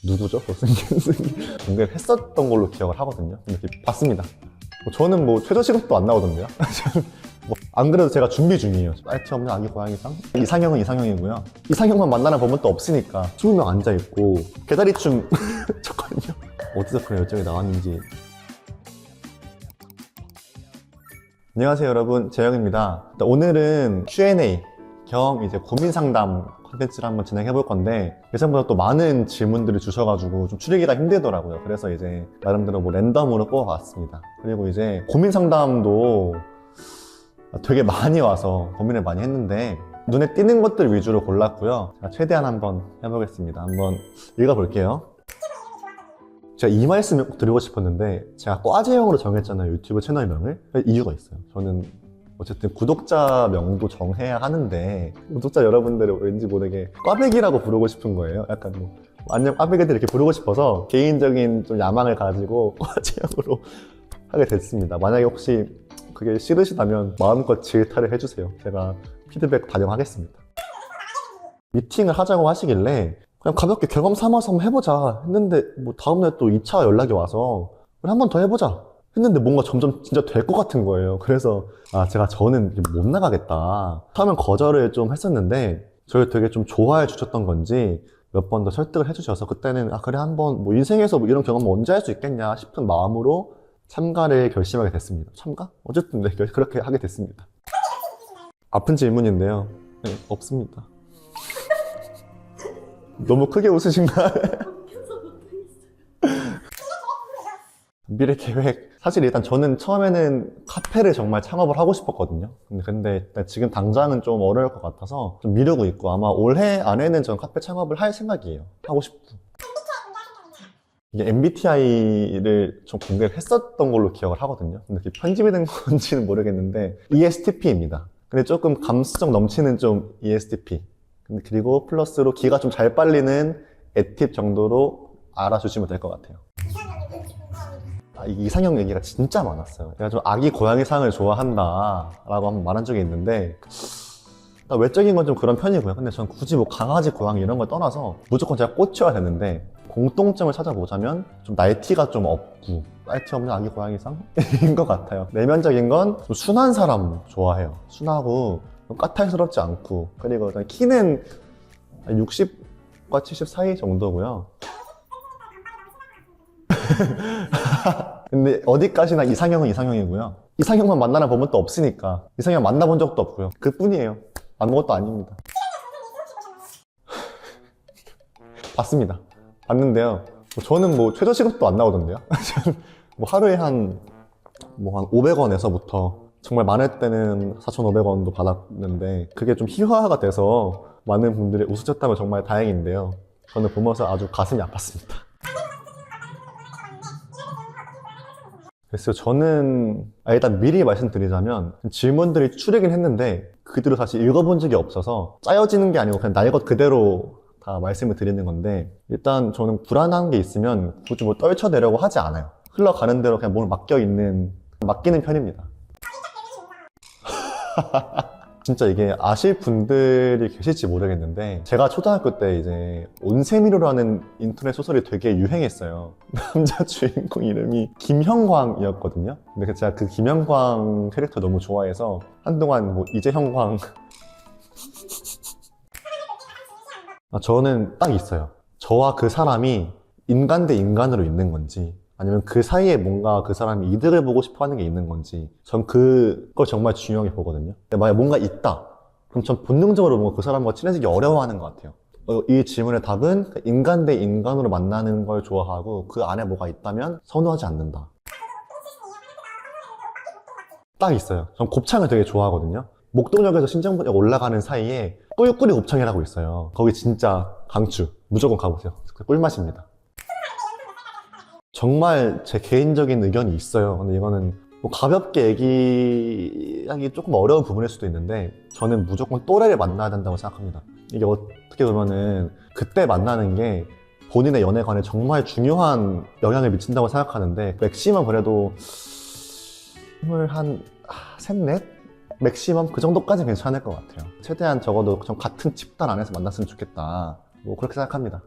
누구죠? 공개를 했었던 걸로 기억을 하거든요. 근데 이렇게 봤습니다. 저는 뭐 최저시급도 안 나오던데요. 안 그래도 제가 준비 중이에요. 사이트 없는 아기 고양이상? 이상형은 이상형이고요. 이상형만 만나는 법은 또 없으니까 20명 앉아있고 개다리춤 쳤거든요. 어디서 그런 열정이 나왔는지. 안녕하세요 여러분, 재영입니다. 오늘은 Q&A 겸 이제 고민 상담 콘텐츠를 한번 진행해 볼 건데, 예전보다 또 많은 질문들을 주셔가지고 좀 추리기가 힘들더라고요. 그래서 이제 나름대로 뭐 랜덤으로 뽑아봤습니다. 그리고 이제 고민 상담도 되게 많이 와서 고민을 많이 했는데 눈에 띄는 것들 위주로 골랐고요. 제가 최대한 한번 해보겠습니다. 한번 읽어볼게요. 제가 이 말씀을 꼭 드리고 싶었는데, 제가 과제형으로 정했잖아요, 유튜브 채널명을. 이유가 있어요. 저는 어쨌든 구독자 명도 정해야 하는데, 구독자 여러분들을 왠지 모르게 꽈배기라고 부르고 싶은 거예요. 약간 뭐 완전 꽈배기들 이렇게 부르고 싶어서 개인적인 좀 야망을 가지고 과제형으로 하게 됐습니다. 만약에 혹시 그게 싫으시다면 마음껏 질타를 해주세요. 제가 피드백 반영하겠습니다. 미팅을 하자고 하시길래 그냥 가볍게 경험 삼아서 한번 해보자 했는데, 뭐 다음날 또 2차 연락이 와서 한 번 더 해보자 했는데 뭔가 점점 진짜 될 것 같은 거예요. 그래서 저는 못 나가겠다. 처음엔 거절을 좀 했었는데 저를 되게 좀 좋아해 주셨던 건지 몇 번 더 설득을 해주셔서, 그때는 그래 한번 뭐 인생에서 뭐 이런 경험 언제 할 수 있겠냐 싶은 마음으로 참가를 결심하게 됐습니다. 참가? 어쨌든 네, 그렇게 하게 됐습니다. 아픈 질문인데요. 네, 없습니다. 너무 크게 웃으신가요? 미래 계획. 사실 일단 저는 처음에는 카페를 정말 창업을 하고 싶었거든요. 근데 지금 당장은 좀 어려울 것 같아서 좀 미루고 있고, 아마 올해 안에는 전 카페 창업을 할 생각이에요. 하고 싶고. 이게 MBTI를 좀 공개를 했었던 걸로 기억을 하거든요. 근데 그게 편집이 된 건지는 모르겠는데 ESTP입니다. 근데 조금 감수성 넘치는 좀 ESTP. 그리고 플러스로 기가 좀 잘 빨리는 A팁 정도로 알아주시면 될 것 같아요. 이상형 얘기가 진짜 많았어요. 제가 좀 아기 고양이상을 좋아한다 라고 한번 말한 적이 있는데, 외적인 건 좀 그런 편이고요. 근데 전 굳이 뭐 강아지, 고양이 이런 걸 떠나서 무조건 제가 꽂혀야 되는데, 공통점을 찾아보자면 좀 나이티가 좀 없고 나이티 없는 아기 고양이상인 것 같아요. 내면적인 건 좀 순한 사람 좋아해요. 순하고 까탈스럽지 않고, 그리고 키는 60과 70 사이 정도고요. 근데 어디까지나 이상형은 이상형이고요. 이상형만 만나는 법은 또 없으니까 이상형 만나본 적도 없고요. 그뿐이에요. 아무것도 아닙니다. 봤습니다. 봤는데요. 저는 뭐 최저시급도 안 나오던데요. 뭐 하루에 한 500원에서부터 정말 많을 때는 4,500원도 받았는데, 그게 좀 희화화가 돼서 많은 분들이 웃으셨다면 정말 다행인데요. 저는 보면서 아주 가슴이 아팠습니다. 그래서 저는 일단 미리 말씀드리자면, 질문들이 추리긴 했는데 그대로 사실 읽어본 적이 없어서 짜여지는 게 아니고 그냥 날 것 그대로 다 말씀을 드리는 건데, 일단 저는 불안한 게 있으면 굳이 뭐 떨쳐내려고 하지 않아요. 흘러가는 대로 그냥 몸을 맡기는 편입니다. 진짜 이게 아실 분들이 계실지 모르겠는데, 제가 초등학교 때 이제 온세미로라는 인터넷 소설이 되게 유행했어요. 남자 주인공 이름이 김형광이었거든요. 근데 제가 그 김형광 캐릭터 너무 좋아해서 한동안 뭐 이재형광 저는 딱 있어요. 저와 그 사람이 인간 대 인간으로 있는 건지, 아니면 그 사이에 뭔가 그 사람이 이득을 보고 싶어 하는 게 있는 건지, 전 그걸 정말 중요하게 보거든요. 만약 뭔가 있다, 그럼 전 본능적으로 뭔가 그 사람과 친해지기 어려워하는 것 같아요. 이 질문의 답은 인간 대 인간으로 만나는 걸 좋아하고, 그 안에 뭐가 있다면 선호하지 않는다. 딱 있어요. 전 곱창을 되게 좋아하거든요. 목동역에서 신정역 올라가는 사이에 꿀꿀이 곱창이라고 있어요. 거기 진짜 강추. 무조건 가보세요. 꿀맛입니다. 정말 제 개인적인 의견이 있어요. 근데 이거는 뭐 가볍게 얘기하기 조금 어려운 부분일 수도 있는데, 저는 무조건 또래를 만나야 된다고 생각합니다. 이게 어떻게 보면은 그때 만나는 게 본인의 연애관에 정말 중요한 영향을 미친다고 생각하는데, 맥시멈 그래도 23, 4? 맥시멈 그 정도까지는 괜찮을 것 같아요. 최대한 적어도 좀 같은 집단 안에서 만났으면 좋겠다, 뭐 그렇게 생각합니다.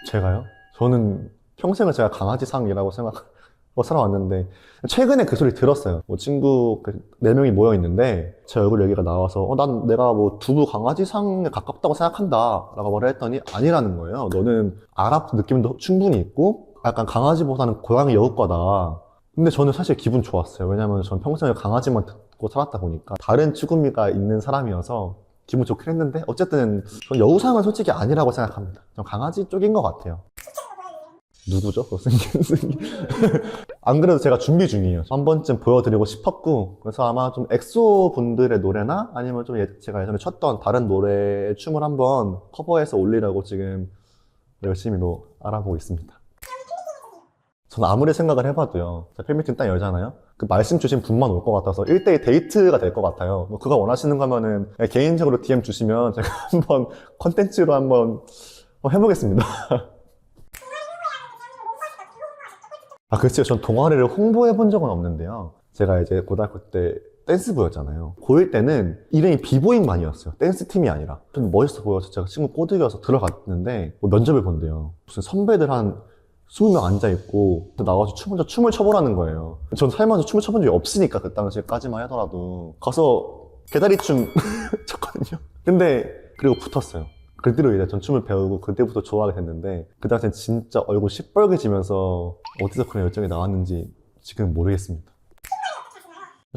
제가요? 저는 평생을 제가 강아지상이라고 생각하고 살아왔는데 최근에 그 소리 들었어요. 뭐 친구 4명이 모여 있는데 제 얼굴 얘기가 나와서 난 내가 뭐 두부 강아지상에 가깝다고 생각한다 라고 말을 했더니 아니라는 거예요. 너는 아랍 느낌도 충분히 있고 약간 강아지보다는 고양이 여우과다. 근데 저는 사실 기분 좋았어요. 왜냐면 전 평생을 강아지만 듣고 살았다 보니까 다른 취구미가 있는 사람이어서 기분 좋긴 했는데 어쨌든 전 여우상은 솔직히 아니라고 생각합니다. 전 강아지 쪽인 것 같아요. 누구죠? 그거 생긴 안 그래도 제가 준비 중이에요. 한 번쯤 보여드리고 싶었고 그래서 아마 좀 엑소 분들의 노래나 아니면 좀 제가 예전에 췄던 다른 노래의 춤을 한번 커버해서 올리려고 지금 열심히 알아보고 있습니다. 저는 아무리 생각을 해봐도요. 팬미팅 딱 열잖아요. 그 말씀 주신 분만 올 것 같아서 1대1 데이트가 될 것 같아요. 뭐 그거 원하시는 거면은 개인적으로 DM 주시면 제가 한번 컨텐츠로 한번 해보겠습니다. 아, 그렇죠. 전 동아리를 홍보해 본 적은 없는데요. 제가 이제 고등학교 때 댄스부였잖아요. 고1 때는 이름이 비보잉만이었어요. 댄스팀이 아니라. 좀 멋있어 보여서 제가 친구 꼬드겨서 들어갔는데 뭐 면접을 본대요. 무슨 선배들 한 20명 앉아있고 나와서 춤을 춰보라는 거예요. 전 살면서 춤을 춰본 적이 없으니까 그 당시까지만 하더라도 가서 개다리춤 췄거든요. 근데 그리고 붙었어요. 그대로 이제 전 춤을 배우고 그때부터 좋아하게 됐는데 그 당시엔 진짜 얼굴 시뻘개지면서 어디서 그런 열정이 나왔는지 지금 모르겠습니다.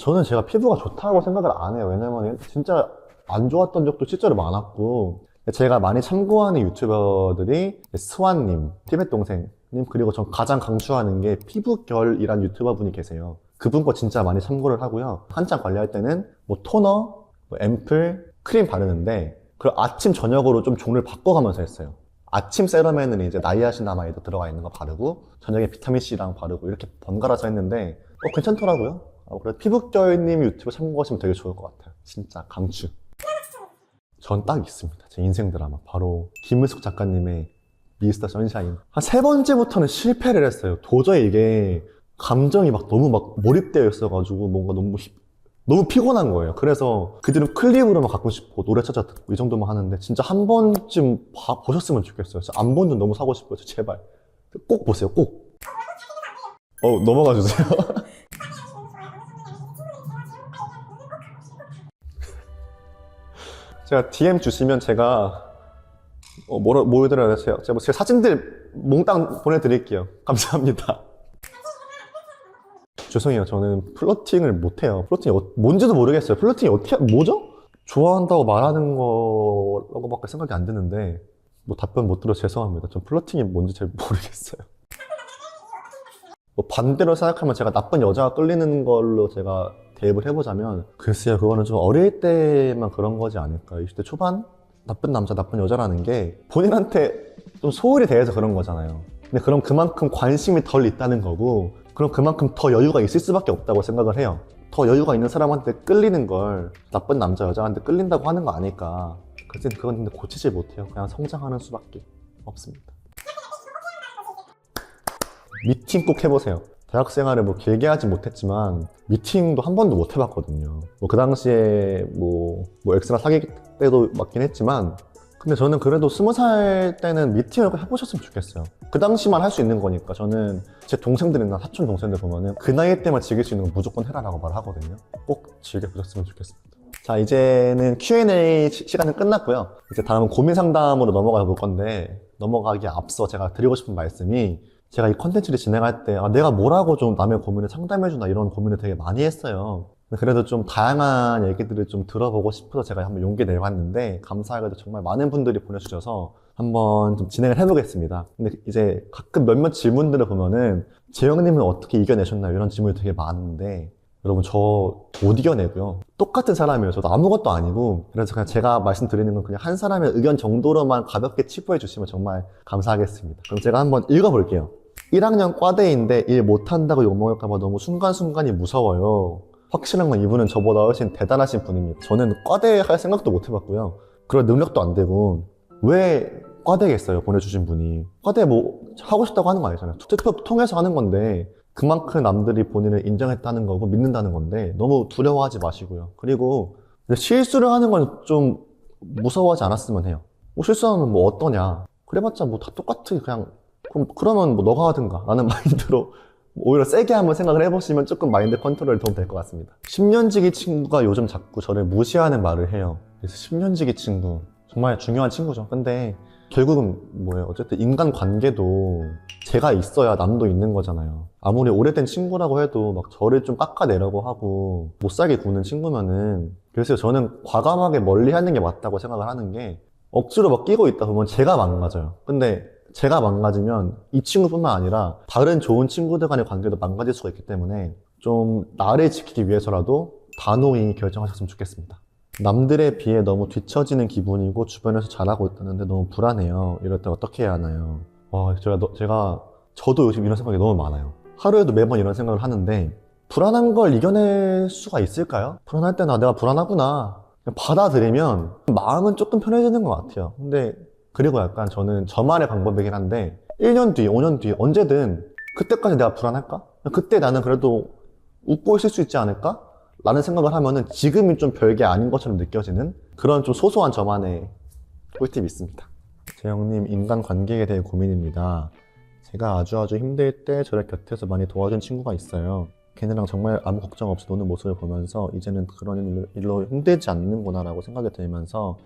저는 제가 피부가 좋다고 생각을 안 해요. 왜냐면 진짜 안 좋았던 적도 실제로 많았고 제가 많이 참고하는 유튜버들이 스완님, 티벳 동생님, 그리고 전 가장 강추하는 게 피부결이란 유튜버 분이 계세요. 그분 거 진짜 많이 참고를 하고요. 한창 관리할 때는 뭐 토너, 뭐 앰플, 크림 바르는데 그리고 아침, 저녁으로 좀 종류를 바꿔가면서 했어요. 아침 세럼에는 이제 나이아신아마이드 들어가 있는 거 바르고 저녁에 비타민C랑 바르고 이렇게 번갈아서 했는데 괜찮더라고요. 그래서 피부결님 유튜브 참고하시면 되게 좋을 것 같아요. 진짜 강추. 전 딱 있습니다. 제 인생 드라마. 바로 김은숙 작가님의 미스터 선샤인. 한 3번째부터는 실패를 했어요. 도저히 이게 감정이 너무 몰입되어 있어가지고 뭔가 너무 피곤한 거예요. 그래서 그 뒤로 클립으로만 가끔씩 노래 찾아 듣고 이 정도만 하는데 진짜 한 번쯤 보셨으면 좋겠어요. 진짜 안 본 줄 너무 사고 싶어요. 제발. 꼭 보세요. 꼭. 넘어가 주세요. 제가 DM 주시면 제가 뭐 해드려야 되세요? 제가 제 사진들 몽땅 보내드릴게요. 감사합니다. 죄송해요. 저는 플러팅을 못해요. 플러팅이 뭔지도 모르겠어요. 플러팅이 뭐죠? 좋아한다고 말하는 거라고밖에 생각이 안 드는데 뭐 답변 못 들어 죄송합니다. 전 플러팅이 뭔지 잘 모르겠어요. 반대로 생각하면 제가 나쁜 여자가 끌리는 걸로 제가 대입을 해보자면 글쎄요. 그거는 좀 어릴 때만 그런 거지 않을까. 20대 초반? 나쁜 남자, 나쁜 여자라는 게 본인한테 좀 소홀히 대해서 그런 거잖아요. 근데 그럼 그만큼 관심이 덜 있다는 거고 그럼 그만큼 더 여유가 있을 수밖에 없다고 생각을 해요. 더 여유가 있는 사람한테 끌리는 걸 나쁜 남자, 여자한테 끌린다고 하는 거 아닐까. 그래서 그건 근데 고치질 못해요. 그냥 성장하는 수밖에 없습니다. 미팅 꼭 해보세요. 대학 생활을 길게 하지 못했지만 미팅도 한 번도 못 해봤거든요. 그 당시에 엑스랑 사귈 때도 맞긴 했지만 근데 저는 그래도 20살 때는 미팅을 해보셨으면 좋겠어요. 그 당시만 할 수 있는 거니까 저는 제 동생들이나 사촌 동생들 보면은 그 나이 때만 즐길 수 있는 건 무조건 해라라고 말하거든요. 꼭 즐겨보셨으면 좋겠습니다. 자, 이제는 Q&A 시간은 끝났고요. 이제 다음은 고민 상담으로 넘어가 볼 건데 넘어가기에 앞서 제가 드리고 싶은 말씀이 제가 이 컨텐츠를 진행할 때 내가 뭐라고 좀 남의 고민을 상담해주나 이런 고민을 되게 많이 했어요. 그래도 좀 다양한 얘기들을 좀 들어보고 싶어서 제가 한번 용기 내봤는데 감사하게도 정말 많은 분들이 보내주셔서 한번 좀 진행을 해보겠습니다. 근데 이제 가끔 몇몇 질문들을 보면은 재영님은 어떻게 이겨내셨나요? 이런 질문이 되게 많은데 여러분 저 못 이겨내고요. 똑같은 사람이에요. 저도 아무것도 아니고 그래서 그냥 제가 말씀드리는 건 그냥 한 사람의 의견 정도로만 가볍게 치부해 주시면 정말 감사하겠습니다. 그럼 제가 한번 읽어볼게요. 1학년 과대인데 일 못한다고 욕먹을까봐 너무 순간순간이 무서워요. 확실한 건 이분은 저보다 훨씬 대단하신 분입니다. 저는 과대 할 생각도 못 해봤고요. 그런 능력도 안 되고 왜 과대겠어요, 보내주신 분이. 과대 하고 싶다고 하는 거 아니잖아요. 투표 통해서 하는 건데 그만큼 남들이 본인을 인정했다는 거고 믿는다는 건데 너무 두려워하지 마시고요. 그리고 실수를 하는 건 좀 무서워하지 않았으면 해요. 실수하면 어떠냐. 그래봤자 뭐 다 똑같아. 그러면 뭐 너가 하든가 라는 마인드로 오히려 세게 한번 생각을 해보시면 조금 마인드 컨트롤에 도움 될 것 같습니다. 10년지기 친구가 요즘 자꾸 저를 무시하는 말을 해요. 그래서 10년지기 친구 정말 중요한 친구죠. 근데 결국은 뭐예요? 어쨌든 인간관계도 제가 있어야 남도 있는 거잖아요. 아무리 오래된 친구라고 해도 막 저를 좀 깎아내려고 하고 못 살게 구는 친구면은, 그래서 저는 과감하게 멀리 하는 게 맞다고 생각을 하는 게, 억지로 막 끼고 있다 보면 제가 망가져요. 근데 제가 망가지면 이 친구뿐만 아니라 다른 좋은 친구들 간의 관계도 망가질 수가 있기 때문에 좀 나를 지키기 위해서라도 단호히 결정하셨으면 좋겠습니다. 남들에 비해 너무 뒤처지는 기분이고 주변에서 잘하고 있다는데 너무 불안해요. 이럴 때 어떻게 해야 하나요? 저도 요즘 이런 생각이 너무 많아요. 하루에도 매번 이런 생각을 하는데, 불안한 걸 이겨낼 수가 있을까요? 불안할 때는 내가 불안하구나 그냥 받아들이면 마음은 조금 편해지는 것 같아요. 근데 그리고 약간 저는 저만의 방법이긴 한데, 1년 뒤, 5년 뒤 언제든 그때까지 내가 불안할까? 그때 나는 그래도 웃고 있을 수 있지 않을까? 라는 생각을 하면은 지금이 좀 별게 아닌 것처럼 느껴지는 그런 좀 소소한 저만의 꿀팁이 있습니다. 재영님, 인간관계에 대해 고민입니다. 제가 아주 힘들 때 저를 곁에서 많이 도와준 친구가 있어요. 걔네랑 정말 아무 걱정 없이 노는 모습을 보면서 이제는 그런 일로 힘들지 않는구나 라고 생각이 들면서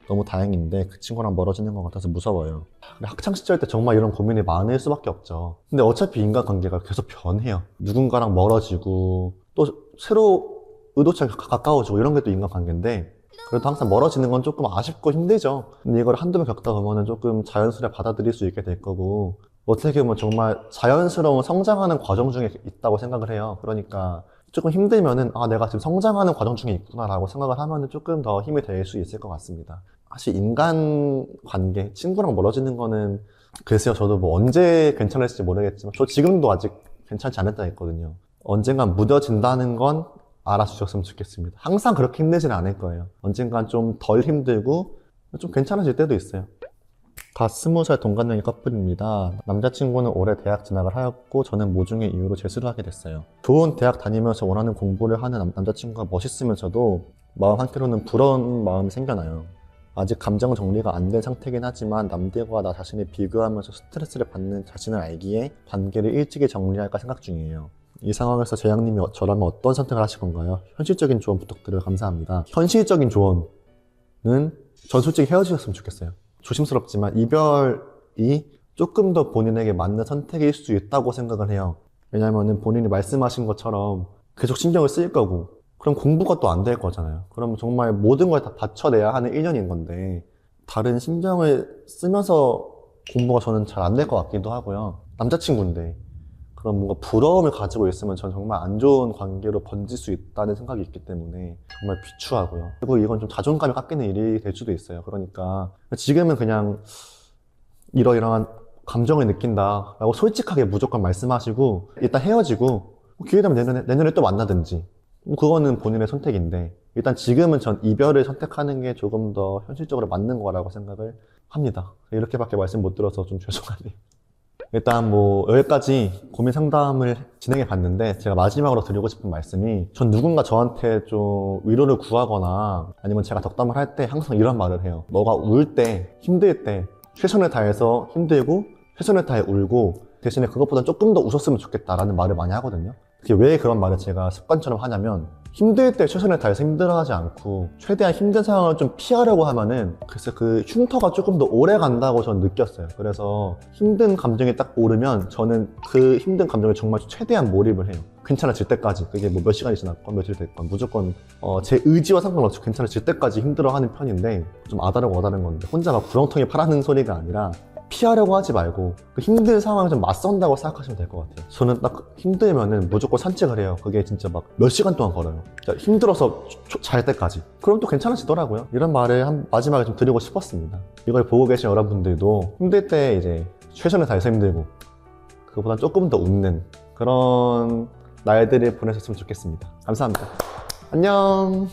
너무 다행인데 그 친구랑 멀어지는 것 같아서 무서워요. 학창시절 때 정말 이런 고민이 많을 수밖에 없죠. 근데 어차피 인간관계가 계속 변해요. 누군가랑 멀어지고 또 새로 의도치 않게 가까워지고 이런 게 또 인간관계인데, 그래도 항상 멀어지는 건 조금 아쉽고 힘들죠. 근데 이걸 한두 번 겪다 보면 조금 자연스레 받아들일 수 있게 될 거고, 어떻게 보면 정말 자연스러운 성장하는 과정 중에 있다고 생각을 해요. 그러니까 조금 힘들면은 내가 지금 성장하는 과정 중에 있구나 라고 생각을 하면은 조금 더 힘이 될 수 있을 것 같습니다. 사실 인간관계, 친구랑 멀어지는 거는 글쎄요, 저도 뭐 언제 괜찮을지 모르겠지만 저 지금도 아직 괜찮지 않을 때가 있거든요. 언젠간 무뎌진다는 건 알아주셨으면 좋겠습니다. 항상 그렇게 힘들지는 않을 거예요. 언젠간 좀 덜 힘들고 좀 괜찮아질 때도 있어요. 갓 20살 동갑내기 커플입니다. 남자친구는 올해 대학 진학을 하였고 저는 모종의 이유로 재수를 하게 됐어요. 좋은 대학 다니면서 원하는 공부를 하는 남자친구가 멋있으면서도 마음 한켠으로는 부러운 마음이 생겨나요. 아직 감정 정리가 안 된 상태긴 하지만 남들과 나 자신을 비교하면서 스트레스를 받는 자신을 알기에 관계를 일찍이 정리할까 생각 중이에요. 이 상황에서 재영님이 저라면 어떤 선택을 하실 건가요? 현실적인 조언 부탁드려요. 감사합니다. 현실적인 조언은 전 솔직히 헤어지셨으면 좋겠어요. 조심스럽지만 이별이 조금 더 본인에게 맞는 선택일 수 있다고 생각을 해요. 왜냐면은 본인이 말씀하신 것처럼 계속 신경을 쓰일 거고, 그럼 공부가 또 안 될 거잖아요. 그러면 정말 모든 걸 다 바쳐내야 하는 1년인 건데, 다른 신경을 쓰면서 공부가 저는 잘 안 될 것 같기도 하고요. 남자친구인데 그런 뭔가 부러움을 가지고 있으면 전 정말 안 좋은 관계로 번질 수 있다는 생각이 있기 때문에 정말 비추하고요. 그리고 이건 좀 자존감이 깎이는 일이 될 수도 있어요. 그러니까 지금은 그냥 이러이러한 감정을 느낀다 라고 솔직하게 무조건 말씀하시고 일단 헤어지고 기회 되면 내년에 또 만나든지, 그거는 본인의 선택인데 일단 지금은 전 이별을 선택하는 게 조금 더 현실적으로 맞는 거라고 생각을 합니다. 이렇게밖에 말씀 못 들어서 좀 죄송하네요. 일단 뭐 여기까지 고민 상담을 진행해 봤는데, 제가 마지막으로 드리고 싶은 말씀이, 전 누군가 저한테 좀 위로를 구하거나 아니면 제가 덕담을 할 때 항상 이런 말을 해요. 너가 울 때, 힘들 때 최선을 다해서 힘들고 최선을 다해 울고 대신에 그것보다 조금 더 웃었으면 좋겠다라는 말을 많이 하거든요. 왜 그런 말을 제가 습관처럼 하냐면, 힘들 때 최선을 다해서 힘들어하지 않고 최대한 힘든 상황을 좀 피하려고 하면은 글쎄 그 흉터가 조금 더 오래 간다고 저는 느꼈어요. 그래서 힘든 감정이 딱 오르면 저는 그 힘든 감정에 정말 최대한 몰입을 해요. 괜찮아질 때까지. 그게 뭐 몇 시간이 지났건 며칠 됐건 무조건 제 의지와 상관없이 괜찮아질 때까지 힘들어하는 편인데, 좀 아다르고 어다른 건데 혼자 막 구렁텅이 파라는 소리가 아니라 피하려고 하지 말고 그 힘든 상황을 좀 맞선다고 생각하시면 될 것 같아요. 저는 딱 힘들면은 무조건 산책을 해요. 그게 진짜 막 몇 시간 동안 걸어요. 힘들어서 잘 때까지. 그럼 또 괜찮아지더라고요. 이런 말을 마지막에 좀 드리고 싶었습니다. 이걸 보고 계신 여러분들도 힘들 때 이제 최선을 다해서 힘들고 그거보다 조금 더 웃는 그런 날들을 보내셨으면 좋겠습니다. 감사합니다. 안녕.